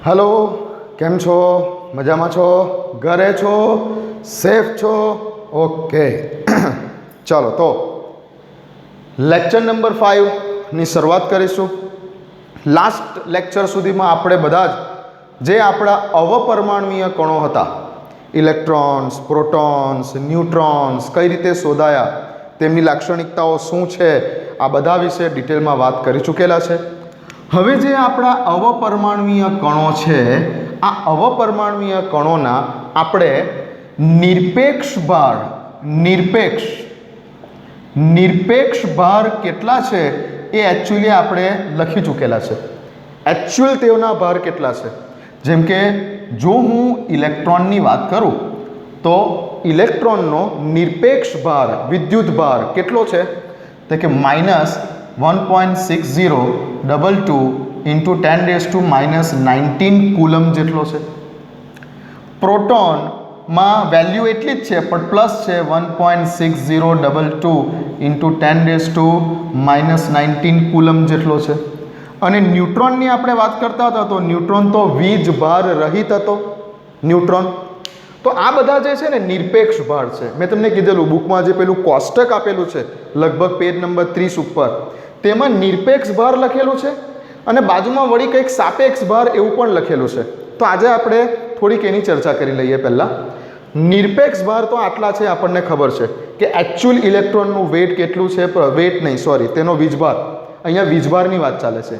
Hello केम छो मजा में छो घरे छो सेफ छो ओके चलो तो लेक्चर नंबर 5 ની શરૂઆત કરીશું। લાસ્ટ લેક્ચર સુધીમાં આપણે બધા જ જે આપણા અવપરમાણુય કણો હતા ઇલેક્ટ્રોન્સ પ્રોટોન્સ ન્યુટ્રોન્સ કઈ રીતે શોધાયા તેમની લાક્ષણિકતાઓ શું છે આ બધા વિશે ડિટેલમાં વાત કરી ચૂકેલા છે। હવે જે આપણા અવપરમાણુય કણો છે આ અવપરમાણુય કણોના આપણે નિરપેક્ષ ભાર કેટલા છે એ એકચ્યુઅલી આપણે લખી ચૂકેલા છે। એકચ્યુઅલ તેઓના ભાર કેટલા છે જેમ કે જો હું ઇલેક્ટ્રોનની વાત કરું તો ઇલેક્ટ્રોનનો નિરપેક્ષ ભાર વિદ્યુત ભાર કેટલો છે તો કે -1.6022 × 10⁻⁻19 કુલમ જેટલો છે। પ્રોટોનમાં વેલ્યુ એટલી જ છે પણ પ્લસ છે 1.6022 × 10⁻⁻19 કુલમ જેટલો છે। અને ન્યુટ્રોનની આપણે વાત કરતા હતા તો ન્યુટ્રોન તો વીજ ભાર રહિત હતો ન્યુટ્રોન। તો આ બધા જે છે ને નિરપેક્ષ ભાર છે। મેં તમને કીધેલું બુકમાં જે પેલું કોષ્ટક આપેલું છે લગભગ પેજ નંબર 30 ઉપર તેમાં નિરપેક્ષ ભાર લખેલું છે અને બાજુમાં વળી કંઈક સાપેક્ષ ભાર એવું પણ લખેલું છે। તો આજે આપણે થોડીક એની ચર્ચા કરી લઈએ। પહેલાં નિરપેક્ષ ભાર તો આટલા છે આપણને ખબર છે કે એકચ્યુઅલ ઇલેક્ટ્રોનનું વેટ કેટલું છે વેટ નહીં સોરી તેનો વીજભાર અહીંયા વીજભારની વાત ચાલે છે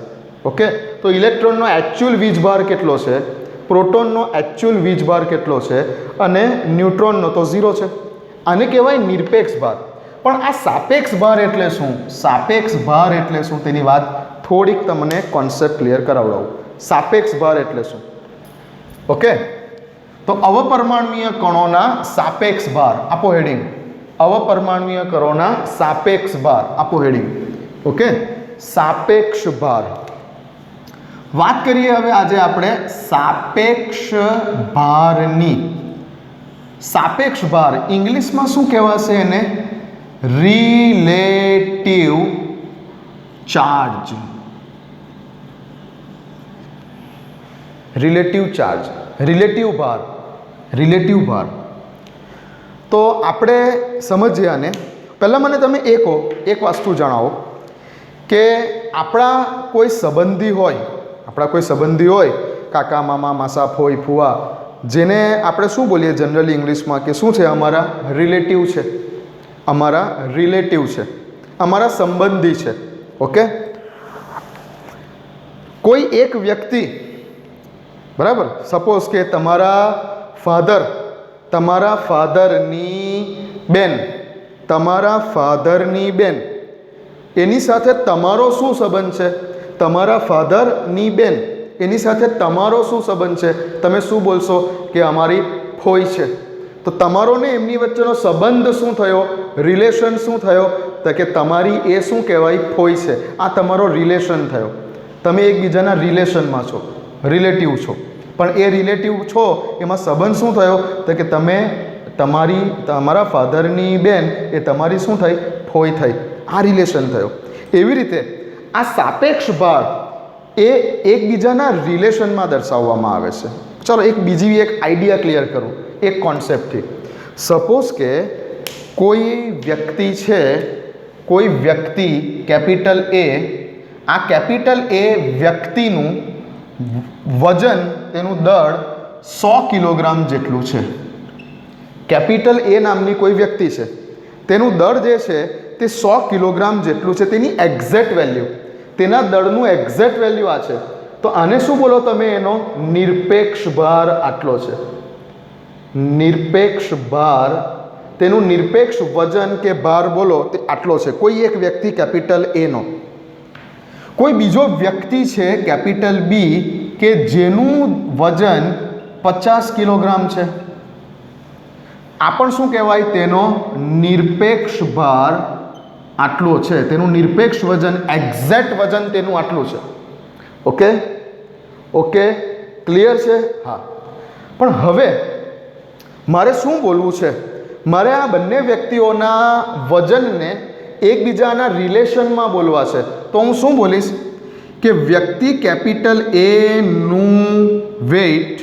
ઓકે। તો ઇલેક્ટ્રોનનો એકચ્યુઅલ વીજભાર કેટલો છે પ્રોટોનનો એકચ્યુઅલ વીજભાર કેટલો છે અને ન્યુટ્રોનનો તો 0 છે। આને કહેવાય નિરપેક્ષ ભાર। પણ આ સાપેક્ષ ભાર એટલે શું સાપેક્ષ ભાર એટલે શું તેની વાત થોડીક તમને કોન્સેપ્ટ ક્લિયર કરાવડાવું। સાપેક્ષ ભાર એટલે શું ઓકે। તો અવપરમાણુય કણોના સાપેક્ષ ભાર આપો હેડિંગ અવપરમાણુય કણોના સાપેક્ષ ભાર આપો હેડિંગ ઓકે। સાપેક્ષ ભાર વાત કરીએ હવે આજે આપણે સાપેક્ષ ભારની। સાપેક્ષ ભાર ઇંગ્લિશમાં શું કહેવાશે એને રિલેટિવ ચાર્જ રિલેટિવ ભાર। તો આપણે સમજીએ આને પહેલાં મને તમે એક વસ્તુ જણાવો કે આપણા કોઈ સંબંધી હોય કાકા મામા માસા ફોઈ ફુવા જેને આપણે શું બોલીએ જનરલી ઇંગ્લિશમાં કે શું છે અમારા રિલેટિવ છે અમારા સંબંધી છે ઓકે। કોઈ એક વ્યક્તિ બરાબર સપોઝ કે તમારા ફાધરની બેન એની સાથે તમારો શું સંબંધ છે તમારા ફાધરની બેન એની સાથે તમારો શું સંબંધ છે તમે શું બોલશો કે અમારી ફોઈ છે। તો તમારો ને એમની વચ્ચેનો સંબંધ શું થયો રિલેશન શું થયો તો કે તમારી એ શું કહેવાય ફોઈ છે। આ તમારો રિલેશન થયો તમે એકબીજાના રિલેશનમાં છો રિલેટિવ છો પણ એ રિલેટિવ છો એમાં સંબંધ શું થયો તો કે તમે તમારા ફાધરની બેન એ તમારી શું થઈ ફોઈ થઈ આ રિલેશન થયો। એવી રીતે આ સાપેક્ષ ભાર એ એકબીજાના રિલેશનમાં દર્શાવવામાં આવે છે। ચાલો એક આઈડિયા ક્લિયર કરું એક કોન્સેપ્ટથી। સપોઝ કે કોઈ વ્યક્તિ કેપિટલ એ આ કેપિટલ એ વ્યક્તિનું વજન તેનું દળ 100 કિલોગ્રામ જેટલું છે। કેપિટલ એ નામની કોઈ વ્યક્તિ છે તેનું દળ જે છે તે 100 કિલોગ્રામ જેટલું છે તેની એક્ઝેક્ટ વેલ્યુ તેના દળનું એક્ઝેક્ટ વેલ્યુ આ છે। તો આને શું બોલો તમે એનો નિરપેક્ષ ભાર આટલો છે નિરપેક્ષ ભાર તેનું નિરપેક્ષ વજન કે ભાર બોલો તે આટલો છે કોઈ એક વ્યક્તિ કેપિટલ એનો। કોઈ બીજો વ્યક્તિ છે કેપિટલ બી કે જેનું વજન 50 કિલોગ્રામ છે આ પણ શું કહેવાય તેનો નિરપેક્ષ ભાર આટલો છે તેનું નિરપેક્ષ વજન એક્ઝેક્ટ વજન તેનું આટલું છે ઓકે ક્લિયર છે હા। પણ હવે મારે શું બોલવું છે મારે આ બંને વ્યક્તિઓના વજનને એકબીજાના રિલેશનમાં બોલવા છે તો હું શું બોલીશ કે વ્યક્તિ કેપિટલ એ નું વેઇટ,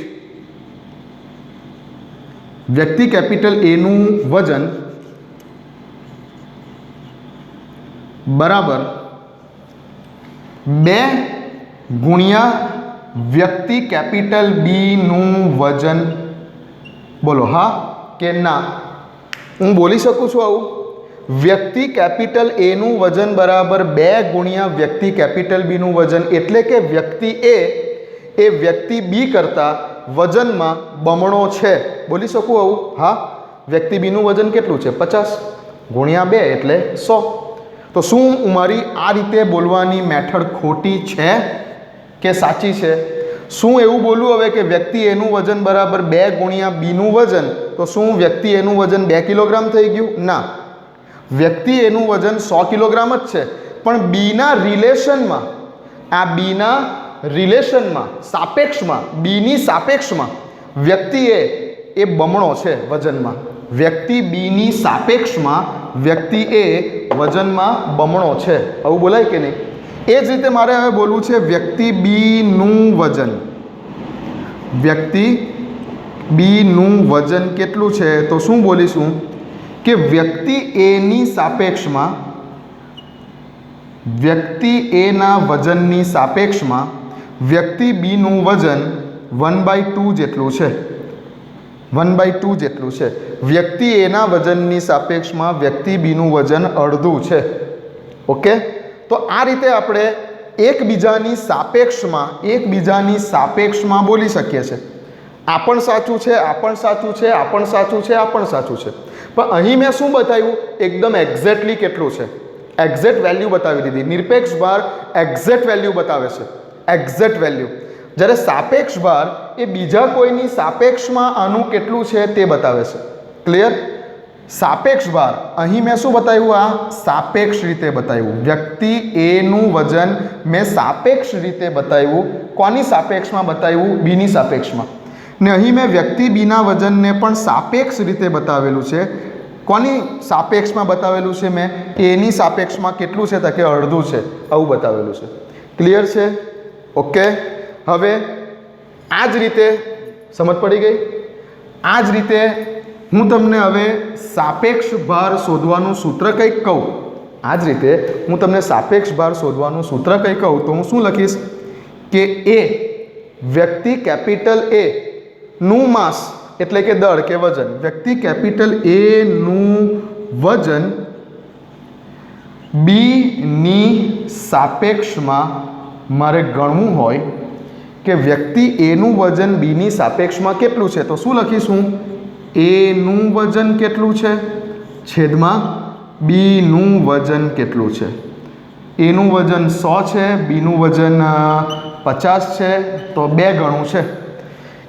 વ્યક્તિ કેપિટલ એ નું વજન બરાબર 2 ગુણ્યા વ્યક્તિ કેપિટલ બી નું વજન. બોલો હા કે ના? હું બોલી શકું છું આવું? વ્યક્તિ કેપિટલ એ નું વજન બરાબર 2 ગુણ્યા વ્યક્તિ કેપિટલ બી નું વજન, એટલે કે વ્યક્તિ એ વ્યક્તિ બી કરતાં વજનમાં બમણો છે. બોલી શકું આવું? હા. વ્યક્તિ બીનું વજન કેટલું છે? 50 ગુણ્યા 2 એટલે 100. તો શું મારી આ રીતે બોલવાની મેથડ ખોટી છે કે સાચી છે? શું એવું બોલવું હવે કે વ્યક્તિ એનું વજન બરાબર 2 ગુણ્યા બીનું વજન, તો શું વ્યક્તિ એનું વજન 2 કિલોગ્રામ થઈ ગયું? ના, વ્યક્તિ એનું વજન 100 કિલોગ્રામ જ છે, પણ બીના રિલેશનમાં, આ બીના રિલેશનમાં, સાપેક્ષમાં, બીની સાપેક્ષમાં વ્યક્તિ એ બમણો છે વજનમાં. વ્યક્તિ બીની સાપેક્ષમાં વ્યક્તિ એ વજનમાં બમણો છે. આવું બોલાય કે નહીં? એ જ રીતે મારે હવે બોલવું છે વ્યક્તિ બીનું વજન. વ્યક્તિ બીનું વજન કેટલું છે? તો શું બોલીશું કે વ્યક્તિ એની સાપેક્ષમાં, વ્યક્તિ એના વજનની સાપેક્ષમાં વ્યક્તિ બીનું વજન 1/2 જેટલું છે. 1/2 જેટલું છે. વ્યક્તિ એના વજનની સાપેક્ષમાં વ્યક્તિ બીનું વજન અડધું છે. ઓકે, તો આ રીતે આપણે એકબીજાની સાપેક્ષમાં બોલી શકીએ છીએ. આ પણ સાચું છે, આ પણ સાચું છે, આ પણ સાચું છે, આ પણ સાચું છે. પણ અહીં મેં શું બતાવ્યું? એકદમ એક્ઝેક્ટલી કેટલું છે, એક્ઝેક્ટ વેલ્યુ બતાવી દીધી. નિરપેક્ષ ભાર એક્ઝેક્ટ વેલ્યુ બતાવે છે, એક્ઝેક્ટ વેલ્યુ. જ્યારે સાપેક્ષ ભાર એ બીજા કોઈની સાપેક્ષમાં આનું કેટલું છે તે બતાવે છે. ક્લિયર? સાપેક્ષ ભાર અહીં મેં શું બતાવ્યું? આ સાપેક્ષ રીતે બતાવ્યું. વ્યક્તિ એનું વજન મેં સાપેક્ષ રીતે બતાવ્યું. કોની સાપેક્ષમાં બતાવ્યું? બીની સાપેક્ષમાં. ને અહીં મેં વ્યક્તિ બીના વજનને પણ સાપેક્ષ રીતે બતાવેલું છે. કોની સાપેક્ષમાં બતાવેલું છે? મેં એની સાપેક્ષમાં કેટલું છે તો કે અડધું છે, આવું બતાવેલું છે. ક્લિયર છે? ઓકે, હવે આ જ રીતે સમજ પડી ગઈ? આ જ રીતે હું તમને હવે સાપેક્ષ ભાર શોધવાનું સૂત્ર કંઈક કહું. આ જ રીતે હું તમને સાપેક્ષ ભાર શોધવાનું સૂત્ર કંઈક કહું તો હું શું લખીશ કે એ વ્યક્તિ કેપિટલ એ નું માસ એટલે કે દળ કે વજન, વ્યક્તિ કેપિટલ એ નું વજન બીની સાપેક્ષમાં મારે ગણવું હોય કે વ્યક્તિ એનું વજન બીની સાપેક્ષમાં કેટલું છે, તો શું લખીશું? એનું વજન કેટલું છે છેદમાં બીનું વજન કેટલું છે. એનું વજન 100 છે, બીનું વજન 50 છે, તો 2 ગણું છે.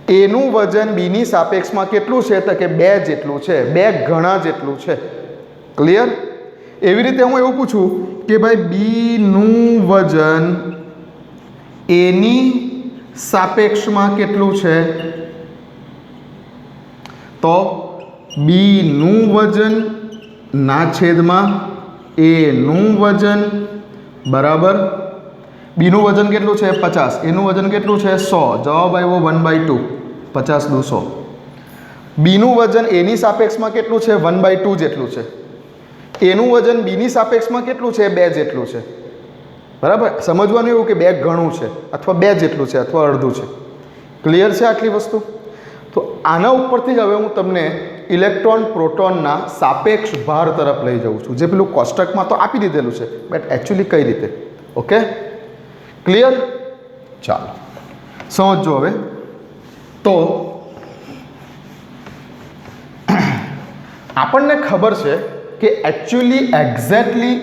એનું વજન બીની સાપેક્ષમાં કેટલું છે તો કે 2 જેટલું છે, 2 ગણા જેટલું છે. ક્લિયર? એવી રીતે હું એવું પૂછું કે ભાઈ બીનું વજન એની સાપેક્ષમાં કેટલું છે, તો બીનું વજન ના છેદમાં એનું વજન બરાબર બીનું વજન કેટલું છે 50, એનું વજન કેટલું છે 100. જવાબ આવ્યો 1/2, 50 દુ 100. બીનું વજન એની સાપેક્ષમાં કેટલું છે 1/2 જેટલું છે. એનું વજન બીની સાપેક્ષમાં કેટલું છે 2 જેટલું છે. બરાબર? સમજવાનું એવું કે 2 ગણું છે અથવા 2 જેટલું છે અથવા અડધું છે. ક્લિયર છે આટલી વસ્તુ? તો આના ઉપરથી જ હવે હું તમને ઇલેક્ટ્રોન પ્રોટોનના સાપેક્ષ ભાર તરફ લઈ જાઉં છું, જે પેલું કોષ્ટકમાં તો આપી દીધેલું છે, બટ એકચ્યુઅલી કઈ રીતે. Okay, clear? ચાલો સમજો હવે. તો આપણને ખબર છે કે એકચ્યુઅલી એક્ઝેક્ટલી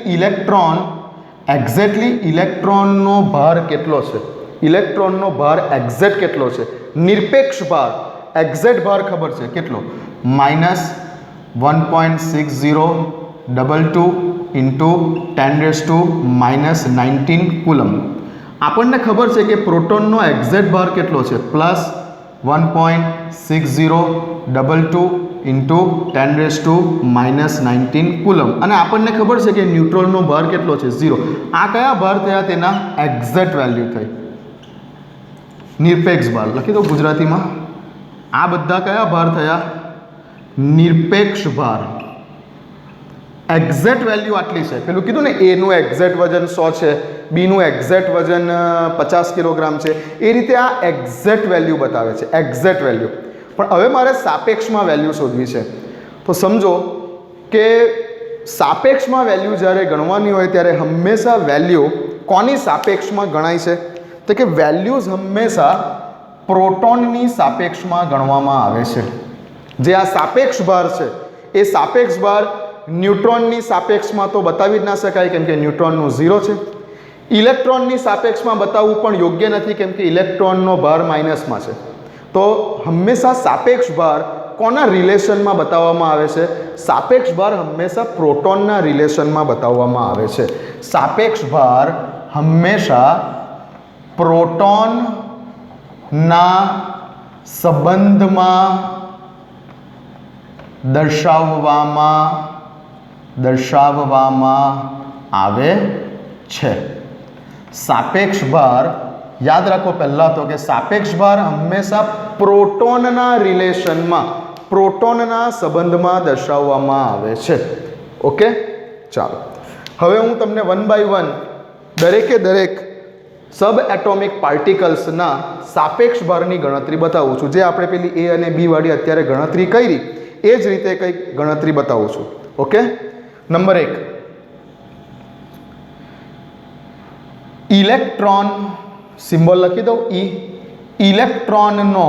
ઇલેક્ટ્રોનનો ભાર કેટલો છે, ઇલેક્ટ્રોનનો ભાર એક્ઝેક્ટ કેટલો છે, નિરપેક્ષ ભાર એક્ઝેક્ટ ભાર ખબર છે કેટલો, -1.6022 ઇન્ટુ 10⁻⁻19 કુલમ. આપણને ખબર છે કે પ્રોટોનનો એક્ઝેક્ટ ભાર કેટલો છે, +1.6022 ઇન્ટુ 10⁻⁻19 કુલમ. અને આપણને ખબર છે કે ન્યુટ્રોનનો ભાર કેટલો છે? 0. આ કયા ભાર થયા? તેના એક્ઝેક્ટ વેલ્યુ થઈ. નિરપેક્ષ ભાર લખી દો ગુજરાતીમાં. આ બધા કયા ભાર થયા? નિરપેક્ષ ભાર. એક્ઝેક્ટ વેલ્યુ આટલી છે. પેલું કીધું ને, એનું એક્ઝેક્ટ વજન 100 છે, બીનું એક્ઝેક્ટ વજન 50 કિલોગ્રામ છે. એ રીતે આ એક્ઝેક્ટ વેલ્યુ બતાવે છે, એક્ઝેક્ટ વેલ્યુ. પણ હવે મારે સાપેક્ષમાં વેલ્યુ શોધવી છે. તો સમજો કે સાપેક્ષમાં વેલ્યુ જ્યારે ગણવાની હોય ત્યારે હંમેશા વેલ્યુ કોની સાપેક્ષમાં ગણાય છે? તો કે વેલ્યુઝ હંમેશા પ્રોટોનની સાપેક્ષમાં ગણવામાં આવે છે. જે આ સાપેક્ષ ભાર છે એ સાપેક્ષ ભાર ન્યુટ્રોનની સાપેક્ષમાં તો બતાવી જ ના શકાય, કેમ કે ન્યુટ્રોનનું 0 છે. ઇલેક્ટ્રોનની સાપેક્ષમાં બતાવવું પણ યોગ્ય નથી, કેમ કે ઇલેક્ટ્રોનનો ભાર માઇનસમાં છે. તો હંમેશા સાપેક્ષ ભાર કોના રિલેશનમાં બતાવવામાં આવે છે? સાપેક્ષ ભાર હંમેશા પ્રોટોનના રિલેશનમાં બતાવવામાં આવે છે. સાપેક્ષ ભાર હંમેશા પ્રોટોનના સંબંધમાં દર્શાવવામાં આવે છે. સાપેક્ષ ભાર યાદ રાખો પહેલાં તો કે સાપેક્ષ ભાર હંમેશા પ્રોટોનના રિલેશનમાં, પ્રોટોનના સંબંધમાં દર્શાવવામાં આવે છે. ઓકે, ચાલો હવે હું તમને 1 by 1 દરેકે દરેક સબ એટોમિક પાર્ટિકલ્સના સાપેક્ષ ભારની ગણતરી બતાવું છું. જે આપણે પેલી એ અને બી વાળી અત્યારે ગણતરી કરી એ જ રીતે કંઈક ગણતરી બતાવું છું. ઓકે, નંબર 1, ઇલેક્ટ્રોન, સિમ્બોલ લખી દઉં E. ઇલેક્ટ્રોનનો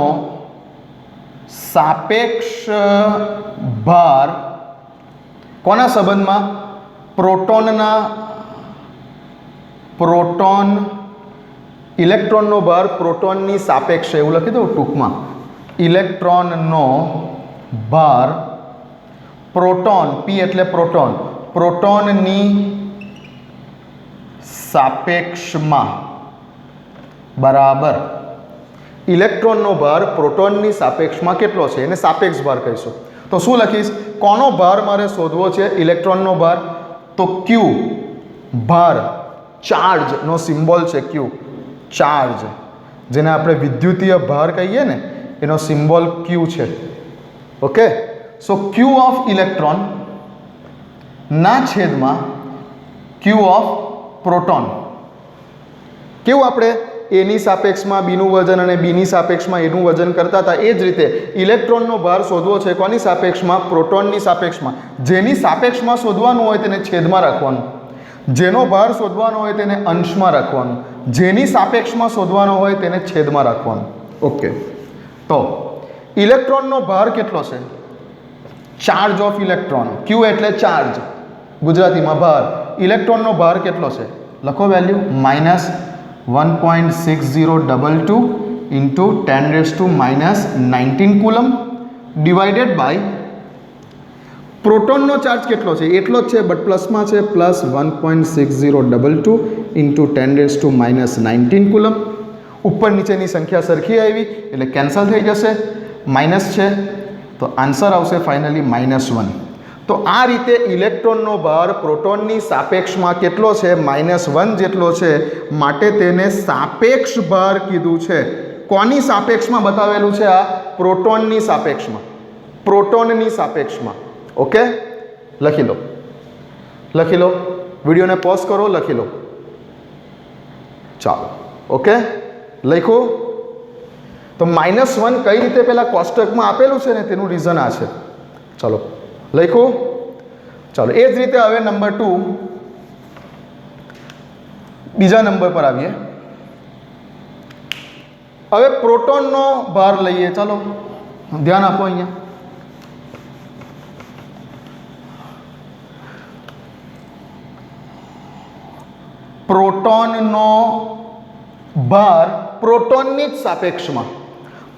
સાપેક્ષ ભાર કોના સંબંધમાં? પ્રોટોન. ઇલેક્ટ્રોનનો ભાર પ્રોટોનની સાપેક્ષ, એવું લખી દઉં ટૂંકમાં. ઇલેક્ટ્રોનનો ભાર પ્રોટોન, P એટલે પ્રોટોન, પ્રોટોનની સાપેક્ષમાં બરાબર. ઇલેક્ટ્રોનનો ભાર પ્રોટોનની સાપેક્ષમાં કેટલો છે એને સાપેક્ષ ભાર કહીશું. તો શું લખીશ? કોનો ભાર મારે શોધવો છે? ઇલેક્ટ્રોનનો ભાર. તો Q, ભાર, ચાર્જનો સિમ્બોલ છે Q, ચાર્જ, જેને આપણે વિદ્યુતીય ભાર કહીએ ને, એનો સિમ્બોલ Q છે. Okay, so Q of electron ના છેદમાં Q ઓફ પ્રોટોન. કેવું આપણે એની સાપેક્ષમાં બીનું વજન અને બીની સાપેક્ષમાં એનું વજન કરતા હતા, એ જ રીતે ઇલેક્ટ્રોનનો ભાર શોધવો છે કોની સાપેક્ષમાં? પ્રોટોનની સાપેક્ષમાં. જેની સાપેક્ષમાં શોધવાનું હોય તેને છેદમાં રાખવાનું, જેનો ભાર શોધવાનો હોય તેને અંશમાં રાખવાનું, જેની સાપેક્ષમાં શોધવાનો હોય તેને છેદમાં રાખવાનું. ઓકે, તો ઇલેક્ટ્રોનનો ભાર કેટલો છે? ચાર્જ ઓફ ઇલેક્ટ્રોન, Q એટલે ચાર્જ, ગુજરાતીમાં ભાર. ઇલેક્ટ્રોનનો ભાર કેટલો છે? લખો value, -1.6022 into 10⁻⁻19 coulomb divided by પ્રોટોનનો ચાર્જ કેટલો છે? એટલો જ છે, બટ પ્લસમાં છે, +1.6022 ઇન્ટુ 10⁻⁻19 કુલમ. ઉપર નીચેની સંખ્યા સરખી આવી એટલે કેન્સલ થઈ જશે, માઇનસ છે, તો આન્સર આવશે ફાઇનલી -1. તો આ રીતે ઇલેક્ટ્રોનનો ભાર પ્રોટોનની સાપેક્ષમાં કેટલો છે? -1 જેટલો છે, માટે તેને સાપેક્ષ ભાર કીધું છે. કોની સાપેક્ષમાં બતાવેલું છે? આ પ્રોટોનની સાપેક્ષમાં, પ્રોટોનની સાપેક્ષમાં. ઓકે, લખી લો, લખી લો, વિડીયોને પોઝ કરો, લખી લો. ચાલો, ઓકે, લખ્યું. તો -1 કઈ રીતે પેલા કોષ્ટકમાં આપેલું છે ને તેનું રીઝન આ છે. ચાલો, લખ્યું. ચાલો, એ જ રીતે હવે નંબર 2, બીજા નંબર પર આવીએ. હવે પ્રોટોનનો ભાર લઈએ. ચાલો ધ્યાન આપો અહીંયા. પ્રોટોનનો ભાર પ્રોટોનની જ સાપેક્ષમાં,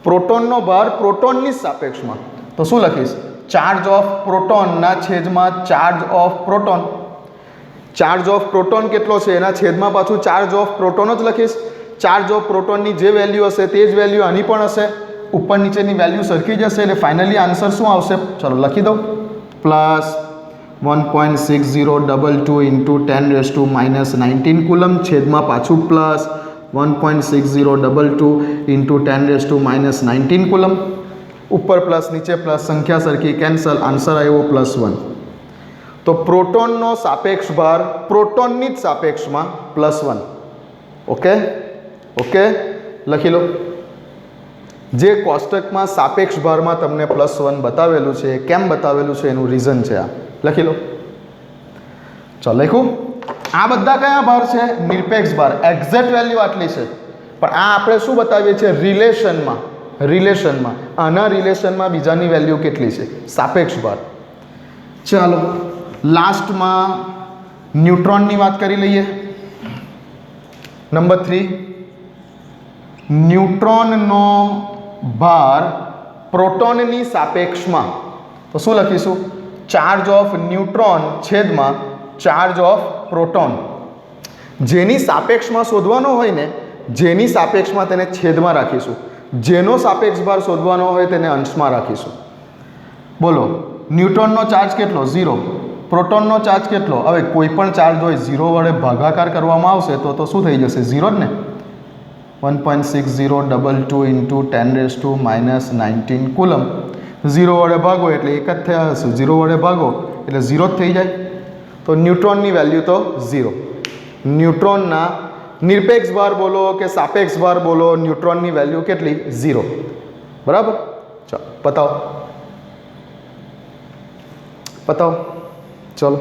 પ્રોટોનનો ભાર પ્રોટોનની જ સાપેક્ષમાં. તો શું લખીશ? ચાર્જ ઓફ પ્રોટોનના છેદમાં charge of proton. Charge of proton કેટલો છે એના છેદમાં પાછું ચાર્જ ઓફ પ્રોટોન જ લખીશ. ચાર્જ ઓફ પ્રોટોનની જે વેલ્યુ હશે તે જ વેલ્યુ આની પણ હશે. ઉપર નીચેની વેલ્યુ સરખી જશે એટલે ફાઇનલી આન્સર શું આવશે? ચલો લખી દઉં, પ્લસ 1.6022 ઇન્ટુ 10⁻−19 કુલમ છેદમાં પાછું પ્લસ 1.6022 ઇન્ટુ 10⁻−19 કુલમ, ઉપર પ્લસ નીચે પ્લસ, સંખ્યા સરખી, કેન્સલ, આન્સર આવ્યો +1. તો પ્રોટોનનો સાપેક્ષ ભાર પ્રોટોનની જ સાપેક્ષમાં +1. ઓકે ઓકે, લખી લો. જે કોષ્ટકમાં સાપેક્ષ ભારમાં તમને +1 બતાવેલું છે, કેમ બતાવેલું છે એનું રીઝન છે આ, લખી લો. ચાલો લખ્યું. આ બધા કયા ભાર છે? નિરપેક્ષ ભાર. એક્ઝેક્ટ વેલ્યુ આટલી છે, પણ આ આપણે શું બતાવીએ છીએ? રિલેશનમાં. આના રિલેશનમાં બીજાની વેલ્યુ કેટલી છે? સાપેક્ષ ભાર. ચાલો લાસ્ટમાં ન્યુટ્રોનની વાત કરી લઈએ. નંબર 3, ન્યુટ્રોનનો ભાર પ્રોટોનની સાપેક્ષમાં. તો શું લખીશું? ચાર્જ ઓફ ન્યુટ્રોન છેદમાં ચાર્જ ઓફ પ્રોટોન. જેની સાપેક્ષમાં શોધવાનો હોય ને, જેની સાપેક્ષમાં તેને છેદમાં રાખીશું, જેનો સાપેક્ષ ભાર શોધવાનો હોય તેને અંશમાં રાખીશું. બોલો, ન્યુટ્રોનનો ચાર્જ કેટલો? 0. પ્રોટોનનો ચાર્જ કેટલો? હવે કોઈ પણ ચાર્જ હોય 0 વડે ભાગાકાર કરવામાં આવશે તો શું થઈ જશે? 0 જ ને. 1.6022 ઇન્ટુ 10⁻−19 કુલમ. 0 વડે ભાગો એટલે એક જ થયા હશે, 0 વડે ભાગો એટલે 0 જ થઈ જાય. તો ન્યુટ્રોનની વેલ્યુ તો 0. ન્યુટ્રોનના નિરપેક્ષ ભાર બોલો કે સાપેક્ષ ભાર બોલો, ન્યુટ્રોનની વેલ્યુ કેટલી? 0. બરાબર. ચાલો પતાવો. ચલો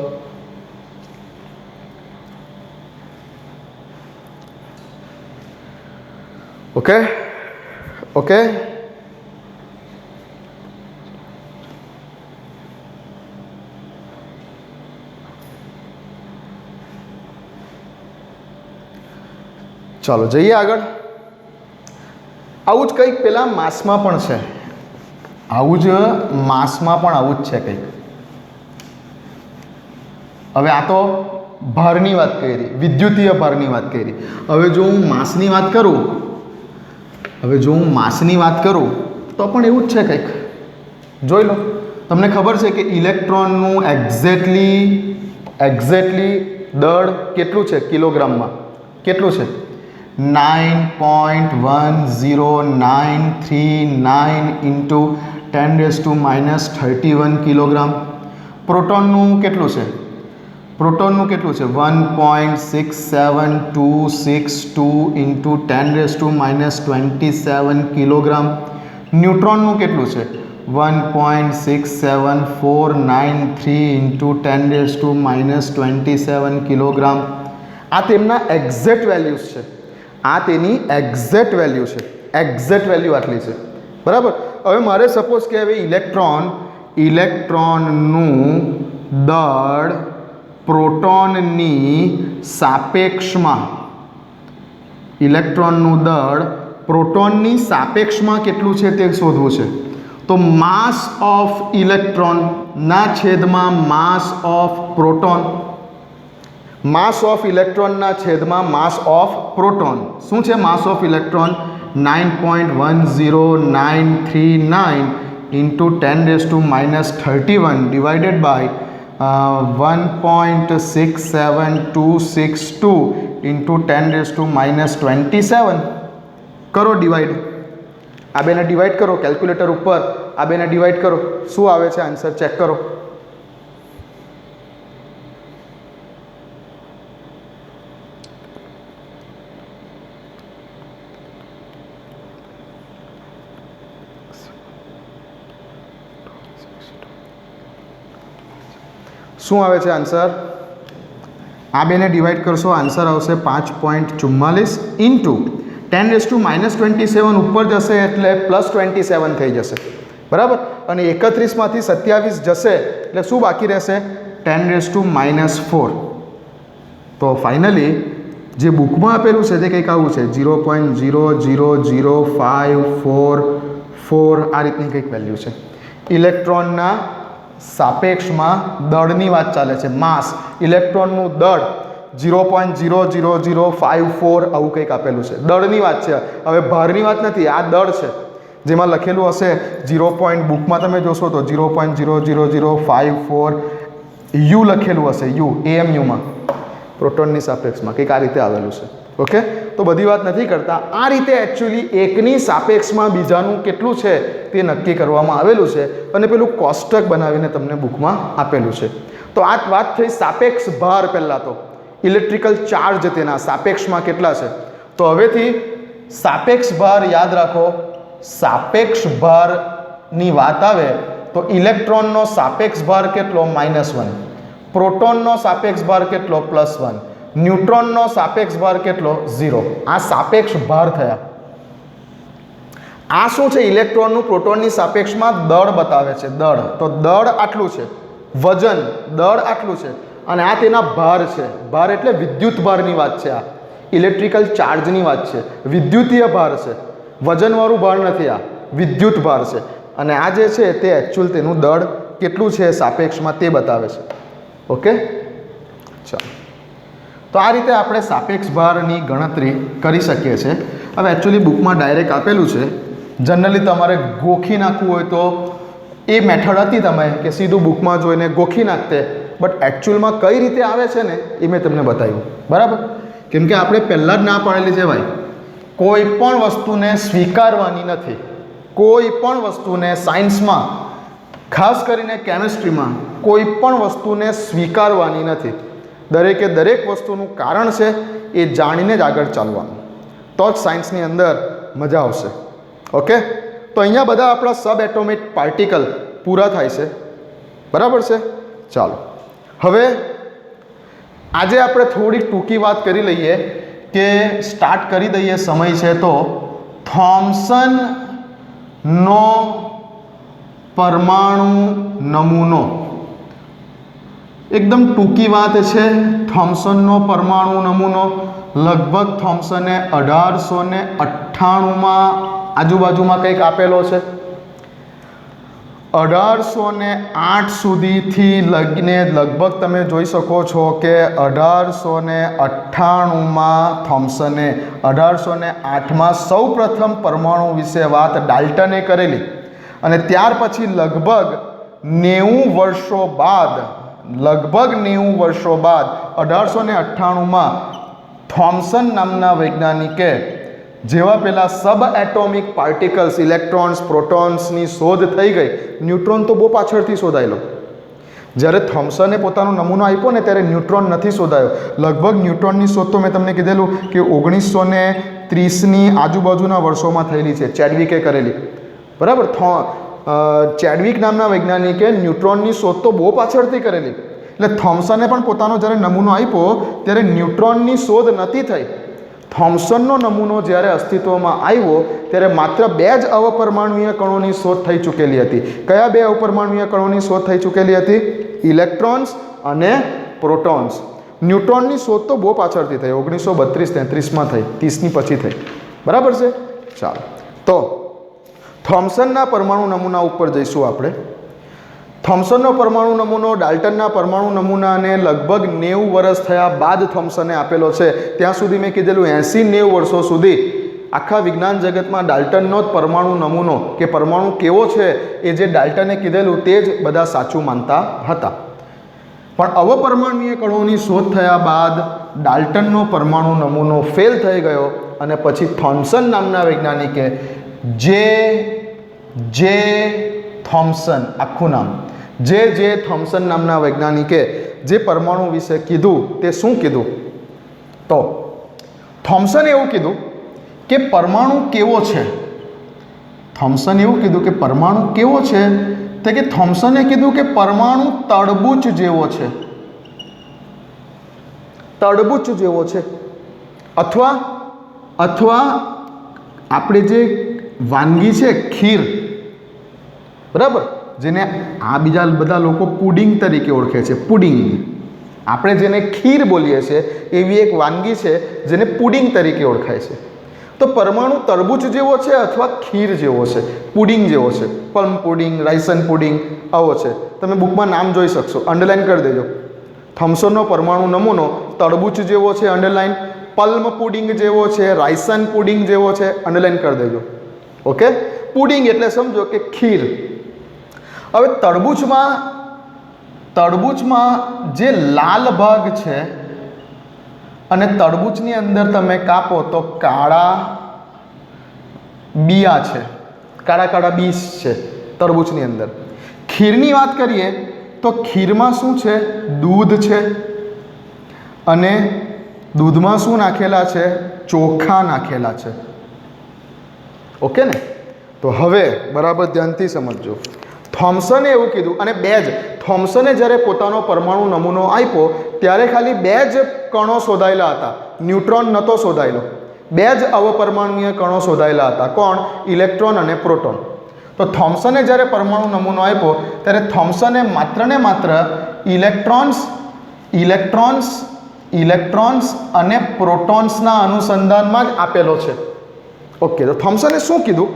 ઓકે. ચાલો જઈએ આગળ. આવું જ કંઈક પેલા માસમાં પણ છે, આવું જ છે કંઈક. હવે આ તો ભારની વાત કરી, વિદ્યુતીય ભારની વાત કરી. હવે જો હું માસની વાત કરું તો પણ એવું જ છે કંઈક. જોઈ લો. તમને ખબર છે કે ઇલેક્ટ્રોનનું એક્ઝેક્ટલી દળ કેટલું છે કિલોગ્રામમાં? કેટલું છે? 9.10939 ઇન્ટુ 10⁻31 કિલોગ્રામ. પ્રોટોનનું કેટલું છે? 1.67262 ઇન્ટુ 10⁻27 કિલોગ્રામ. ન્યુટ્રોનનું કેટલું છે? 1.67493 ઇન્ટુ 10⁻27 કિલોગ્રામ. આ તેમના એક્ઝેક્ટ વેલ્યુઝ છે. આ તેની એક્ઝેક્ટ વેલ્યુ છે. એક્ઝેક્ટ વેલ્યુ આટલી છે. બરાબર. હવે મારે સપોઝ કે હવે ઇલેક્ટ્રોનનું દળ પ્રોટોનની સાપેક્ષમાં કેટલું છે તે શોધવું છે. તો માસ ઓફ ઇલેક્ટ્રોનના છેદમાં mass of proton, mass of ઇલેક્ટ્રોનના છેદમાં માસ ઓફ પ્રોટોન. શું છે mass of electron? 9.10939 into 10⁻31 divided by 1.67262 into 10⁻27. કરો ડિવાઈડ. આ બેને ડિવાઈડ કરો કેલ્ક્યુલેટર ઉપર, આ બેને ડિવાઈડ કરો. શું આવે છે આન્સર? ચેક કરો. શું આવે છે આન્સર? આ બેને ડિવાઈડ કરશો, આન્સર આવશે 5.44 ઇન્ટુ 10⁻27 ઉપર જશે એટલે +27 થઈ જશે. બરાબર. અને 31માંથી 27 જશે એટલે શું બાકી રહેશે? 10⁻4. તો ફાઇનલી જે બુકમાં આપેલું છે તે કંઈક આવું છે, 0.000544 આ રીતની કંઈક વેલ્યુ છે. ઇલેક્ટ્રોનના સાપેક્ષમાં દળની વાત ચાલે છે. માસ, ઇલેક્ટ્રોનનું દળ 0.00054 આવું કંઈક આપેલું છે. દળની વાત છે. હવે ભારની વાત નથી, આ દળ છે. જેમાં લખેલું હશે 0. બુકમાં તમે જોશો તો 0.00054 યુ લખેલું હશે, યુ AMUમાં પ્રોટોનની સાપેક્ષમાં કંઈક આ રીતે આવેલું છે. ઓકે, તો બધી વાત નથી કરતા, આ રીતે એકચ્યુઅલી એકની સાપેક્ષમાં બીજાનું કેટલું છે તે નક્કી કરવામાં આવેલું છે અને પેલું કોષ્ટક બનાવીને તમને બુકમાં આપેલું છે. તો આ વાત થઈ સાપેક્ષ ભાર. પહેલાં તો ઇલેક્ટ્રિકલ ચાર્જ તેના સાપેક્ષમાં કેટલા છે. તો હવેથી સાપેક્ષ ભાર યાદ રાખો. સાપેક્ષ ભારની વાત આવે તો ઇલેક્ટ્રોનનો સાપેક્ષ ભાર કેટલો? -1. પ્રોટોનનો સાપેક્ષ ભાર કેટલો? +1. ન્યુટ્રોનનો સાપેક્ષ ભાર કેટલો? 0. આ સાપેક્ષ ભાર થયા. આ શું છે? ઇલેક્ટ્રોનનું પ્રોટોનની સાપેક્ષમાં દળ બતાવે છે. દળ, તો દળ આટલું છે. વજન, દળ આટલું છે અને આ તેના ભાર છે. ભાર એટલે વિદ્યુત ભારની વાત છે. આ ઇલેક્ટ્રિકલ ચાર્જની વાત છે. વિદ્યુતીય ભાર છે, વજનવાળું ભાર નથી. આ વિદ્યુત ભાર છે અને આ જે છે તે એકચ્યુઅલ તેનું દળ કેટલું છે સાપેક્ષમાં તે બતાવે છે. ઓકે, ચાલો. તો આ રીતે આપણે સાપેક્ષ ભારની ગણતરી કરી શકીએ છીએ. હવે એકચ્યુઅલી બુકમાં ડાયરેક્ટ આપેલું છે. જનરલી તમારે ગોખી નાખવું હોય તો એ મેથડ હતી તમે કે સીધું બુકમાં જોઈને ગોખી નાખતે, બટ એકચ્યુઅલમાં કઈ રીતે આવે છે ને એ મેં તમને બતાવ્યું. બરાબર? કેમ કે આપણે પહેલાં જ ના પાડેલી છે ભાઈ, કોઈ પણ વસ્તુને સ્વીકારવાની નથી. કોઈ પણ વસ્તુને સાયન્સમાં, ખાસ કરીને કેમિસ્ટ્રીમાં, કોઈ પણ વસ્તુને સ્વીકારવાની નથી. દરેકે દરેક વસ્તુનું કારણ છે એ જાણીને જ આગળ ચાલવાનું, તો જ સાયન્સની અંદર મજા આવશે. ઓકે, તો અહીંયા બધા આપણા સબ એટોમિક પાર્ટિકલ પૂરા થાય છે. બરાબર છે? ચાલો, હવે આજે આપણે થોડી ટૂંકી વાત કરી લઈએ કે સ્ટાર્ટ કરી દઈએ. સમય છે તો થોમ્સનનો પરમાણુ નમૂનો. એકદમ ટૂંકી વાત છે. થોમ્સનનો પરમાણુ નમૂનો લગભગ થોમ્સને 1898માં આજુબાજુમાં કંઈક આપેલો છે. 1808 સુધીથી લગીને લગભગ તમે જોઈ શકો છો કે 1898માં થોમ્સને 1808માં સૌ પ્રથમ પરમાણુ વિશે વાત ડાલ્ટને કરેલી અને ત્યાર પછી લગભગ 90 વર્ષો બાદ 1898માં થોમ્સન નામના વૈજ્ઞાનિકે જેવા પેલા સબ એટોમિક પાર્ટિકલ્સ, ઇલેક્ટ્રોન્સ, પ્રોટોન્સની શોધ થઈ ગઈ. ન્યુટ્રોન તો બહુ પાછળથી શોધાયેલો. જ્યારે થોમ્સને પોતાનો નમૂનો આપ્યો ને ત્યારે ન્યુટ્રોન નથી શોધાયો. લગભગ ન્યુટ્રોનની શોધ તો મેં તમને કીધેલું કે 1930ની આજુબાજુના વર્ષોમાં થયેલી છે. ચેડવિકે કરેલી. બરાબર? ચેડવિક નામના વૈજ્ઞાનિકે ન્યુટ્રોનની શોધ તો બહુ પાછળથી કરેલી. એટલે થોમ્સને પણ પોતાનો જ્યારે નમૂનો આપ્યો ત્યારે ન્યુટ્રોનની શોધ નથી થઈ. થોમ્સનનો નમૂનો જ્યારે અસ્તિત્વમાં આવ્યો ત્યારે માત્ર 2 જ અવપરમાણુય કણોની શોધ થઈ ચૂકેલી હતી. કયા 2 અવપરમાણુય કણોની શોધ થઈ ચૂકેલી હતી? ઇલેક્ટ્રોન્સ અને પ્રોટોન્સ. ન્યુટ્રોનની શોધ તો બહુ પાછળથી થઈ, 1932-33માં થઈ, 30ની પછી થઈ. બરાબર છે? ચાલો, તો થોમ્સનના પરમાણુ નમૂના ઉપર જઈશું આપણે. થોમ્સનનો પરમાણુ નમૂનો ડાલ્ટનના પરમાણુ નમૂનાને લગભગ 90 વર્ષ થયા બાદ થોમ્સને આપેલો છે. ત્યાં સુધી મેં કીધેલું 80-90 વર્ષો સુધી આખા વિજ્ઞાન જગતમાં ડાલ્ટનનો જ પરમાણુ નમૂનો કે પરમાણુ કેવો છે એ જે ડાલ્ટને કીધેલું તે જ બધા સાચું માનતા હતા. પણ અવપરમાણુય કણોની શોધ થયા બાદ ડાલ્ટનનો પરમાણુ નમૂનો ફેલ થઈ ગયો અને પછી થોમ્સન નામના વૈજ્ઞાનિકે જે થોમ્સન, આખું નામ જે થોમ્સન નામના વૈજ્ઞાનિકે જે પરમાણુ વિશે કીધું તે શું કીધું? તો થોમ્સને એવું કીધું કે પરમાણુ કેવો છે. થોમ્સને એવું કીધું કે પરમાણુ કેવો છે તે કે થોમ્સને કીધું કે પરમાણુ તડબૂચ જેવો છે. તડબૂચ જેવો છે. અથવા આપણે જે વાનગી છે ખીર, બરાબર, જેને આ બીજા બધા લોકો પુડિંગ તરીકે ઓળખે છે. પુડિંગ, આપણે જેને ખીર બોલીએ છીએ એવી એક વાનગી છે જેને પુડિંગ તરીકે ઓળખાય છે. તો પરમાણુ તરબૂચ જેવો છે અથવા ખીર જેવો છે, પુડિંગ જેવો છે. પલ્મ પુડિંગ, રાઈસન પુડિંગ આવો છે. તમે બુકમાં નામ જોઈ શકશો, અંડરલાઈન કરી દેજો. થોમ્સનનો પરમાણુ નમૂનો તરબૂચ જેવો છે, અંડરલાઈન. પલ્મ પુડિંગ જેવો છે, રાઈસન પુડિંગ જેવો છે, અંડરલાઈન કરી દેજો. ઓકે, પુડિંગ એટલે સમજો કે ખીર. હવે તરબૂચમાં જે લાલ ભાગ છે અને તરબૂચની અંદર તમે કાપો તો કાળા બિયા છે, કાળા બીજ છે તરબૂચની અંદર. ખીરની વાત કરીએ તો ખીરમાં શું છે? દૂધ છે અને દૂધમાં શું નાખેલા છે? ચોખા નાખેલા છે. ઓકે ને? તો હવે બરાબર ધ્યાનથી સમજજો. થોમ્સને એવું કીધું, અને થોમ્સને જ્યારે પોતાનો પરમાણુ નમૂનો આપ્યો ત્યારે ખાલી 2 જ કણો શોધાયેલા હતા, ન્યુટ્રોન નહોતો શોધાયેલો. 2 જ અવપરમાણુય કણો શોધાયેલા હતા. કોણ? ઇલેક્ટ્રોન અને પ્રોટોન. તો થોમ્સને જ્યારે પરમાણુ નમૂનો આપ્યો ત્યારે થોમ્સને માત્ર ને માત્ર ઇલેક્ટ્રોન્સ અને પ્રોટોન્સના અનુસંધાનમાં જ આપેલો છે. ઓકે, તો થોમ્સને શું કીધું?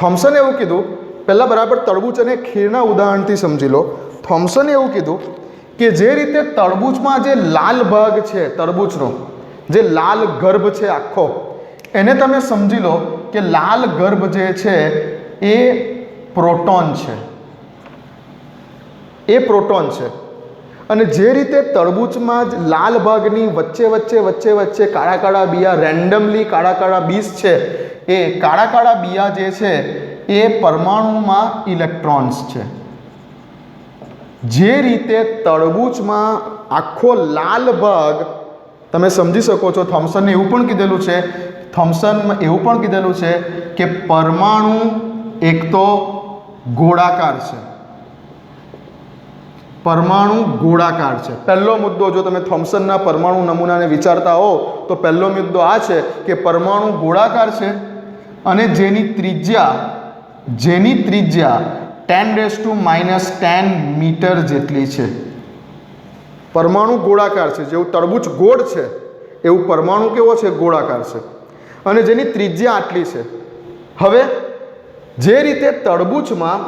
થોમ્સને એવું કીધું, પહેલાં બરાબર તરબૂચ અને ખીરના ઉદાહરણથી સમજી લો. થોમ્સને એવું કીધું કે જે રીતે તરબૂચમાં જે લાલ ભાગ છે, તરબૂચનો જે લાલ ગર્ભ છે આખો, એને તમે સમજી લો કે લાલ ગર્ભ જે છે એ પ્રોટોન છે. અને જે રીતે તરબૂચમાં જ લાલ ભાગની વચ્ચે કાળા બિયા, રેન્ડમલી કાળા બીજ છે, એ કાળા બિયા જે છે એ પરમાણુમાં ઇલેક્ટ્રોન્સ છે. જે રીતે તરબૂચમાં આખો લાલ ભાગ તમે સમજી શકો છો, થોમ્સને એવું પણ કીધેલું છે કે પરમાણુ એક તો ગોળાકાર છે, પહેલો મુદ્દો, જો તમે થોમ્સનના પરમાણુ નમૂનાને વિચારતા હો તો પહેલો મુદ્દો આ છે કે પરમાણુ ગોળાકાર છે અને જેની ત્રિજ્યા 10⁻⁻10 મીટર જેટલી છે. પરમાણુ ગોળાકાર છે, જેવું તરબૂચ ગોળ છે એવું પરમાણુ કેવો છે? ગોળાકાર છે, અને જેની ત્રિજ્યા આટલી છે. હવે જે રીતે તરબૂચમાં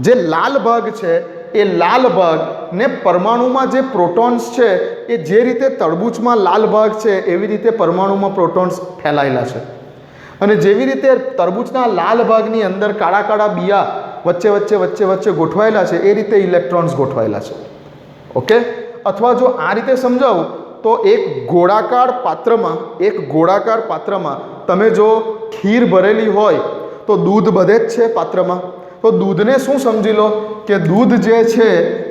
જે લાલ ભાગ છે એ લાલ ભાગ ને પરમાણુમાં જે પ્રોટોન્સ છે એ જે રીતે તરબૂચમાં લાલ ભાગ છે એવી રીતે પરમાણુમાં પ્રોટોન્સ ફેલાયેલા છે. અને જેવી રીતે તરબૂચના લાલ ભાગની અંદર કાળા બિયા વચ્ચે ગોઠવાયેલા છે એ રીતે ઇલેક્ટ્રોન્સ ગોઠવાયેલા છે. ઓકે? અથવા જો આ રીતે સમજાવું તો એક ગોળાકાર પાત્રમાં તમે જો ખીર ભરેલી હોય તો દૂધ બધે જ છે પાત્રમાં. તો દૂધને શું સમજી લો કે દૂધ જે છે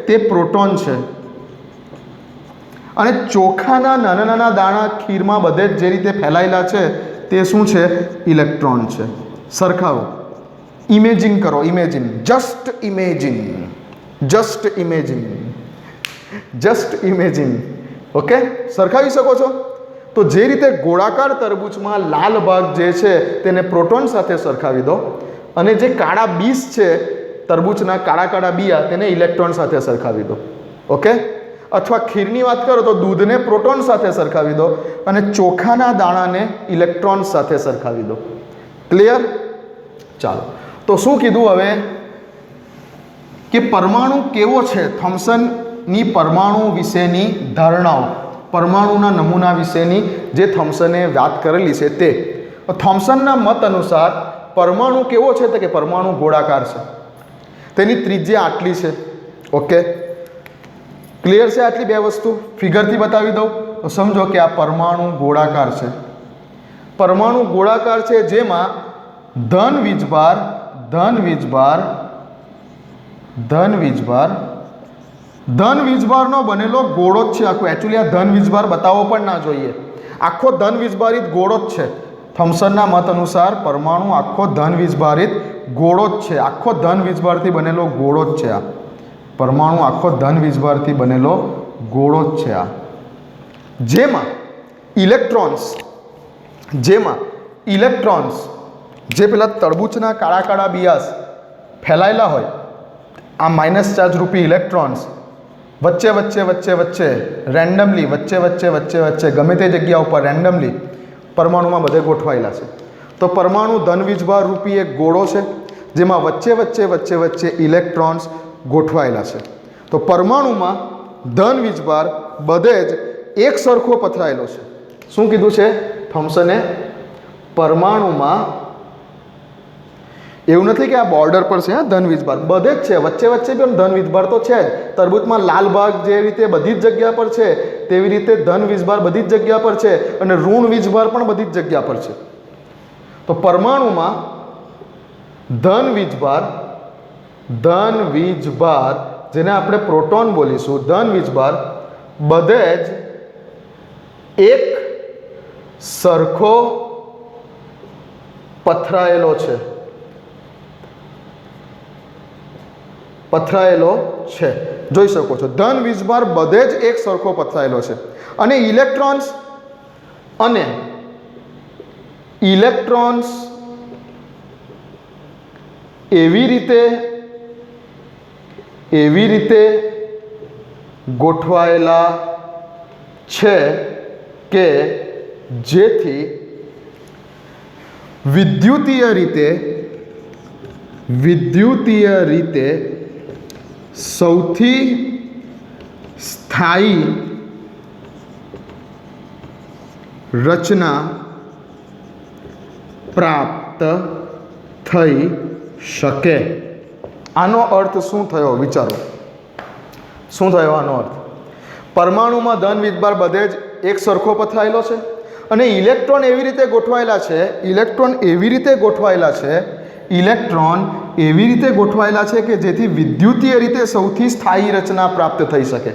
તે પ્રોટોન છે, અને ચોખાના નાના દાણા ખીરમાં બધે જ જે રીતે ફેલાયેલા છે તે શું છે? ઇલેક્ટ્રોન છે. સરખાવો, ઇમેજિન કરો, જસ્ટ ઇમેજિન. ઓકે? સરખાવી શકો છો? તો જે રીતે ગોળાકાર તરબૂચમાં લાલ ભાગ જે છે તેને પ્રોટોન સાથે સરખાવી દો, અને જે કાળા બીજ છે તરબૂચના કાળા બિયા તેને ઇલેક્ટ્રોન સાથે સરખાવી દો. ઓકે? અથવા ખીરની વાત કરો તો દૂધને પ્રોટોન સાથે સરખાવી દો અને ચોખાના દાણાને ઇલેક્ટ્રોન સાથે સરખાવી દો. ક્લિયર? ચાલો, તો શું કીધું હવે કે પરમાણુ કેવો છે? થોમ્સનની પરમાણુ વિશેની ધારણાઓ, પરમાણુના નમૂના વિશેની જે થોમ્સને વાત કરેલી છે તે. થોમ્સનના મત અનુસાર પરમાણુ કેવો છે? તો કે પરમાણુ ગોળાકાર છે, તેની ત્રિજ્યા આટલી છે. ઓકે? ક્લિયર છે? આટલી 2 વસ્તુ ફિગરથી બતાવી દઉં તો સમજો કે આ પરમાણુ ગોળાકાર છે. પરમાણુ ગોળાકાર છે જેમાં ધન વીજભારનો બનેલો ગોળો જ છે આખો. એકચ્યુઅલી આ ધન વીજભાર બતાવવો પણ ના જોઈએ, આખો ધન વીજભારિત ગોળો જ છે. થોમ્સનના મત અનુસાર પરમાણુ આખો ધન વીજભારિત ગોળો જ છે, આખો ધન વીજભારથી બનેલો ગોળો જ છે. આ પરમાણુ આખો ધન વીજભારથી બનેલો ગોળો જ છે. આ જેમાં ઇલેક્ટ્રોન્સ જે પેલા તરબૂચના કાળા બિયાસ ફેલાયેલા હોય, આ માઇનસ ચાર્જ રૂપી ઇલેક્ટ્રોન્સ વચ્ચે રેન્ડમલી વચ્ચે ગમે તે જગ્યા ઉપર રેન્ડમલી પરમાણુમાં બધે ગોઠવાયેલા છે. તો પરમાણુ ધન વીજભાર રૂપી એક ગોળો છે જેમાં વચ્ચે ઇલેક્ટ્રોન્સ ગોઠવાયેલા છે. તો પરમાણુમાં ધન વીજભાર બધે જ એક સરખો પથરાયેલો છે. શું કીધું છે થોમ્સને? પરમાણુમાં એવું નથી કે આ બોર્ડર પર છે ધન વીજભાર, બધે જ છે, વચ્ચે વચ્ચે પણ ધન વીજભાર તો છે જ. તરબૂચમાં લાલ ભાગ જે રીતે બધી જ જગ્યા પર છે તેવી રીતે ધન વીજભાર બધી જ જગ્યા પર છે અને ઋણ વીજભાર પણ બધી જ જગ્યા પર છે. તો પરમાણુમાં ધન વીજભાર જેને આપણે પ્રોટોન બોલીશું, ધન વીજભાર બધે જ એક સરખો પથરાયેલો છે, જોઈ શકો છો. ધન વીજભાર બધે જ એક સરખો પથરાયેલો છે અને ઇલેક્ટ્રોન્સ એવી રીતે ગોઠવાયેલા છે કે જેથી વિદ્યુતીય રીતે સૌથી સ્થાયી રચના પ્રાપ્ત થઈ શકે. આનો અર્થ શું થયો વિચારો, શું થયો આનો અર્થ? પરમાણુમાં ધન વીજભાર બધે જ એક સરખો પથરાયેલો છે અને ઇલેક્ટ્રોન એવી રીતે ગોઠવાયેલા છે કે જેથી વિદ્યુતીય રીતે સૌથી સ્થાયી રચના પ્રાપ્ત થઈ શકે.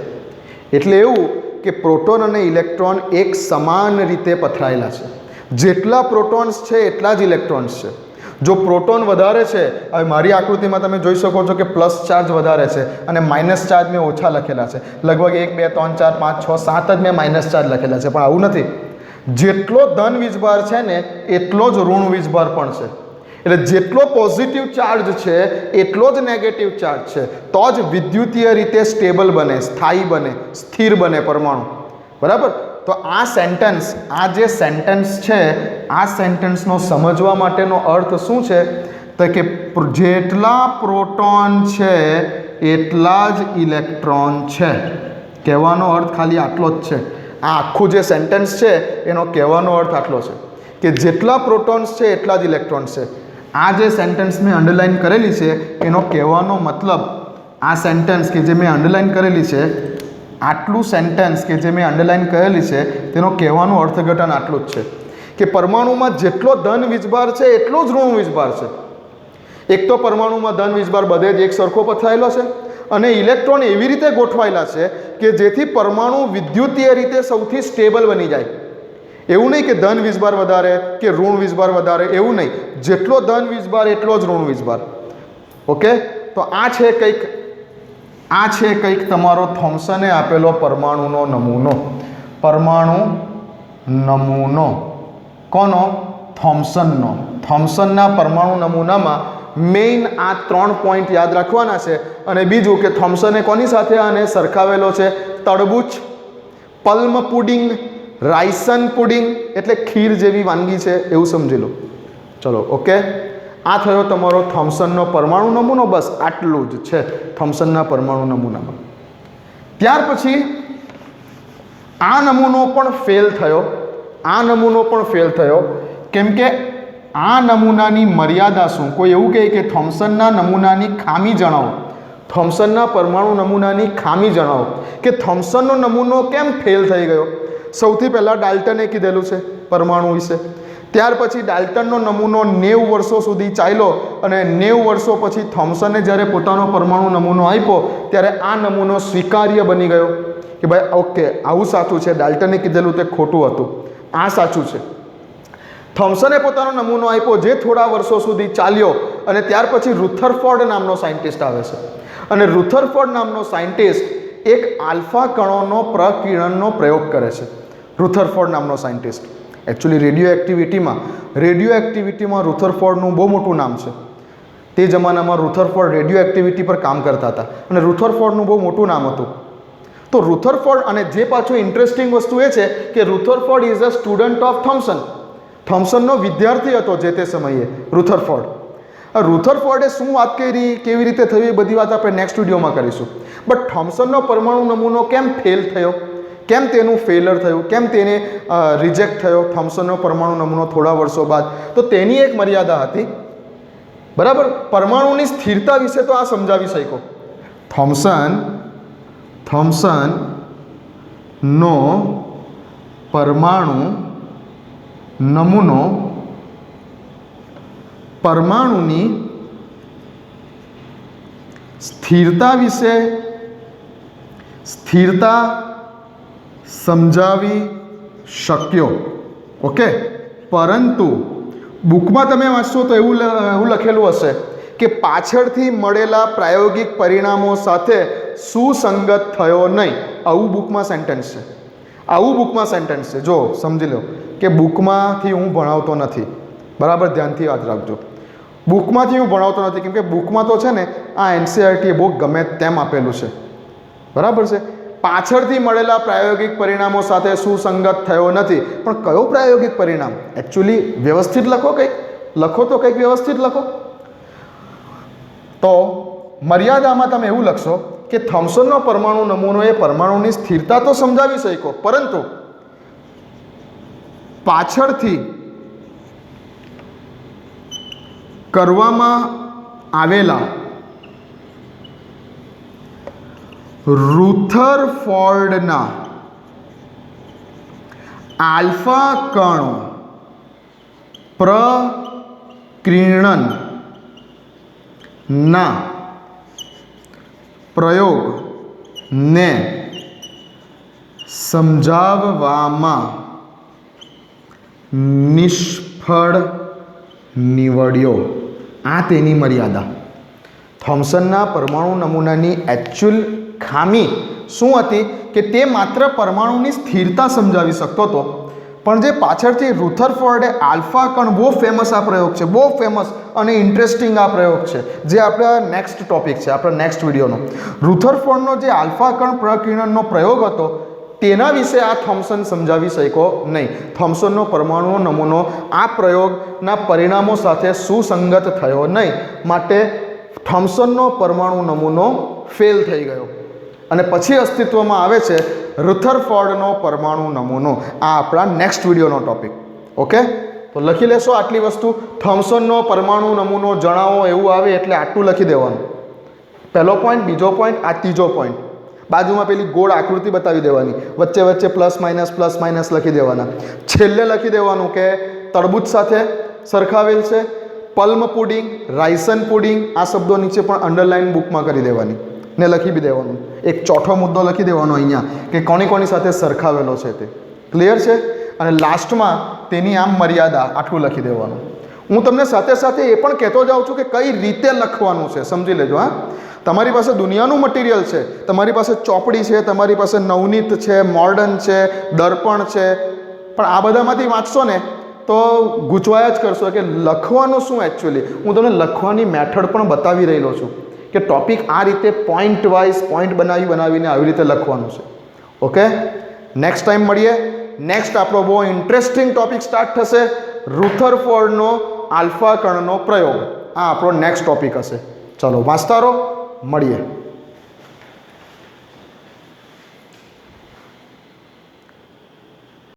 એટલે એવું કે પ્રોટોન અને ઇલેક્ટ્રોન એક સમાન રીતે પથરાયેલા છે. જેટલા પ્રોટોન્સ છે એટલા જ ઇલેક્ટ્રોન્સ છે. જો પ્રોટોન વધારે છે, હવે મારી આકૃતિમાં તમે જોઈ શકો છો કે પ્લસ ચાર્જ વધારે છે અને માઇનસ ચાર્જ મેં ઓછા લખેલા છે. લગભગ 1 2 3 4 5 6 7 જ મેં માઇનસ ચાર્જ લખેલા છે, પણ આવું નથી. જેટલો ધન વીજભાર છે ને એટલો જ ઋણ વીજભાર પણ છે. એટલે જેટલો પોઝિટિવ ચાર્જ છે એટલો જ નેગેટિવ ચાર્જ છે, તો જ વિદ્યુતીય રીતે સ્ટેબલ બને, સ્થાયી બને, સ્થિર બને પરમાણુ. બરાબર? તો આ જે સેન્ટેન્સ છે, આ સેન્ટેન્સનો સમજવા માટેનો અર્થ શું છે? તો કે જેટલા પ્રોટોન છે એટલા જ ઇલેક્ટ્રોન છે. કહેવાનો અર્થ ખાલી આટલો જ છે. આ આખું જે સેન્ટેન્સ છે એનો કહેવાનો અર્થ આટલો છે કે જેટલા પ્રોટોન્સ છે એટલા જ ઇલેક્ટ્રોન્સ છે. આ જે સેન્ટેન્સ મેં અંડરલાઇન કરેલી છે એનો કહેવાનો મતલબ, આ સેન્ટેન્સ કે જે મેં અંડરલાઇન કરેલી છે, આટલું સેન્ટેન્સ કે જે મેં અંડરલાઇન કરેલી છે તેનો કહેવાનું અર્થઘટન આટલું જ છે કે પરમાણુમાં જેટલો ધન વીજભાર છે એટલો જ ઋણ વીજભાર છે. એક તો પરમાણુમાં ધન વીજભાર બધે જ એક સરખો પથરાયેલો છે અને ઇલેક્ટ્રોન એવી રીતે ગોઠવાયેલા છે કે જેથી પરમાણુ વિદ્યુતીય રીતે સૌથી સ્ટેબલ બની જાય. એવું નહીં કે ધન વીજભાર વધારે કે ઋણ વીજભાર વધારે, એવું નહીં. જેટલો ધન વીજભાર એટલો જ ઋણ વીજભાર. ઓકે, તો આ છે કંઈક તમારો થોમ્સને આપેલો પરમાણુનો નમૂનો. કોનો? થોમ્સનના પરમાણુ નમૂનામાં મેઇન આ 3 પોઈન્ટ યાદ રાખવાના છે. અને બીજું કે થોમ્સને કોની સાથે આને સરખાવેલો છે? તરબૂચ, પલ્મ પુડિંગ, રાઈસન પુડિંગ, એટલે ખીર જેવી વાનગી છે એવું સમજી લો. ચલો, ઓકે. આ થયો તમારો થોમ્સનનો પરમાણુ નમૂનો. બસ આટલું જ છે થોમ્સનના પરમાણુ નમૂનામાં. ત્યાર પછી આ નમૂનો પણ ફેલ થયો. કેમ કે આ નમૂનાની મર્યાદા શું? કોઈ એવું કહે કે થોમ્સનના નમૂનાની ખામી જણાવો, થોમ્સનના પરમાણુ નમૂનાની ખામી જણાવો કે થોમ્સનનો નમૂનો કેમ ફેલ થઈ ગયો. સૌથી પહેલાં ડાલ્ટને કીધેલું છે પરમાણુ વિશે. ત્યાર પછી ડાલ્ટનનો નમૂનો 90 વર્ષો સુધી ચાલ્યો અને 90 વર્ષો પછી થોમ્સને જ્યારે પોતાનો પરમાણુ નમૂનો આપ્યો ત્યારે આ નમૂનો સ્વીકાર્ય બની ગયો કે ભાઈ ઓકે, આવું સાચું છે, ડાલ્ટને કીધેલું તે ખોટું હતું, આ સાચું છે. થોમ્સને પોતાનો નમૂનો આપ્યો જે થોડા વર્ષો સુધી ચાલ્યો અને ત્યાર પછી રુથરફોર્ડ નામનો સાયન્ટિસ્ટ આવે છે અને રુથરફોર્ડ નામનો સાયન્ટિસ્ટ એક આલ્ફા કણોનો પ્રકિરણનો પ્રયોગ કરે છે. રુથરફોર્ડ નામનો સાયન્ટિસ્ટ એકચ્યુઅલી રેડિયો એક્ટિવિટીમાં રુથરફોર્ડનું બહુ મોટું નામ છે. તે જમાનામાં રુથરફોર્ડ રેડિયો એક્ટિવિટી પર કામ કરતા હતા અને રુથરફોર્ડનું બહુ મોટું નામ હતું. તો રુથરફોર્ડ, અને જે પાછું ઇન્ટરેસ્ટિંગ વસ્તુ એ છે કે Rutherford is a student of થોમ્સનનો વિદ્યાર્થી હતો જે તે સમયે રુથરફોર્ડ. રુથરફોર્ડે શું વાત કરી, કેવી રીતે થયું, એ બધી વાત આપણે નેક્સ્ટ વિડીયોમાં કરીશું. બટ થોમ્સનનો પરમાણુ નમૂનો કેમ ફેલ થયો, કેમ તેનું ફેલર થયું, કેમ તેને રિજેક્ટ થયો થોમ્સનનો પરમાણુ નમૂનો થોડા વર્ષો બાદ? તો તેની એક મર્યાદા હતી બરાબર. પરમાણુની સ્થિરતા વિશે તો આ સમજાવી શક્યો. થોમ્સનનો પરમાણુ નમૂનો પરમાણુની સ્થિરતા વિશે સમજાવી શક્યો. ઓકે. પરંતુ બુકમાં તમે વાંચશો તો એવું લખેલું હશે કે પાછળથી મળેલા પ્રાયોગિક પરિણામો સાથે સુસંગત થયો નહીં. આવું બુકમાં સેન્ટેન્સ છે. જો સમજી લો કે બુકમાંથી હું ભણાવતો નથી. બરાબર, ધ્યાનથી યાદ રાખજો. બુકમાંથી હું ભણાવતો નથી, કેમ કે બુકમાં તો છે ને આ એનસીઈઆરટી બહુ ગમે તેમ આપેલું છે. બરાબર છે. પાછળથી મળેલા પ્રાયોગિક પરિણામો સાથે સુસંગત થયો નથી. પણ કયો પ્રાયોગિક પરિણામ? એકચ્યુઅલી વ્યવસ્થિત લખો, કંઈક વ્યવસ્થિત લખો. તો મર્યાદામાં તમે એવું લખશો કે થોમ્સનનો પરમાણુ નમૂનો એ પરમાણુની સ્થિરતા તો સમજાવી શક્યો, પરંતુ પાછળથી કરવામાં આવેલા રુથરફોર્ડના આલ્ફા કણો પ્રકીર્ણનના પ્રયોગને સમજાવવામાં નિષ્ફળ નીવડ્યો. આ તેની મર્યાદા. થોમ્સનના પરમાણુ નમૂનાની એકચ્યુઅલ ખામી શું હતી કે તે માત્ર પરમાણુની સ્થિરતા સમજાવી શકતો હતો, પણ જે પાછળથી રુથરફોર્ડે આલ્ફા કણ, બહુ ફેમસ આ પ્રયોગ છે, બહુ ફેમસ અને ઇન્ટરેસ્ટિંગ આ પ્રયોગ છે, જે આપણા નેક્સ્ટ ટોપિક છે, આપણા નેક્સ્ટ વિડીયોનો. રુથરફોર્ડનો જે આલ્ફા કણ પ્રકીર્ણનનો પ્રયોગ હતો તેના વિશે આ થોમ્સન સમજાવી શક્યો નહીં. થોમ્સનનો પરમાણુ નમૂનો આ પ્રયોગના પરિણામો સાથે સુસંગત થયો નહીં, માટે થોમ્સનનો પરમાણુ નમૂનો ફેલ થઈ ગયો. અને પછી અસ્તિત્વમાં આવે છે રુથરફોર્ડનો પરમાણુ નમૂનો. આ આપણા નેક્સ્ટ વિડીયોનો ટોપિક. ઓકે, તો લખી લેશો આટલી વસ્તુ. થોમ્સનનો પરમાણુ નમૂનો જણાવો એવું આવે એટલે આટલું લખી દેવાનું. પહેલો પોઈન્ટ, બીજો પોઈન્ટ, આ ત્રીજો પોઈન્ટ. બાજુમાં પેલી ગોળ આકૃતિ બતાવી દેવાની, વચ્ચે વચ્ચે પ્લસ માઇનસ લખી દેવાના. છેલ્લે લખી દેવાનું કે તરબૂચ સાથે સરખાવેલ છે. પલ્મ પુડિંગ, રાઈસન પુડિંગ, આ શબ્દો નીચે પણ અંડરલાઇન બુકમાં કરી દેવાની ને લખી બી દેવાનું. એક ચોથો મુદ્દો લખી દેવાનો અહીંયા કે કોની સાથે સરખાવેલો છે તે. ક્લિયર છે? અને લાસ્ટમાં તેની આમ મર્યાદા, આટલું લખી દેવાનું. હું તમને સાથે સાથે એ પણ કહેતો જાઉં છું કે કઈ રીતે લખવાનું છે, સમજી લેજો. હા, તમારી પાસે દુનિયાનું મટીરિયલ છે, તમારી પાસે ચોપડી છે, તમારી પાસે નવનીત છે, મોર્ડન છે, દર્પણ છે, પણ આ બધામાંથી વાંચશો ને તો ગૂંચવાયા જ કરશો કે લખવાનું શું. એકચ્યુઅલી હું તમને લખવાની મેથડ પણ બતાવી રહેલો છું કે ટોપિક આ રીતે પોઈન્ટ વાઇઝ પોઈન્ટ બનાવીને આવી રીતે લખવાનું છે. ઓકે, નેક્સ્ટ ટાઈમ મળીએ. નેક્સ્ટ આપણો બહુ ઇન્ટરેસ્ટિંગ ટોપિક સ્ટાર્ટ થશે, રુથરફોર્ડનો આલ્ફા કણનો પ્રયોગ. આ આપણો નેક્સ્ટ ટોપિક હશે. ચલો વાંચતા રહો, મળીએ.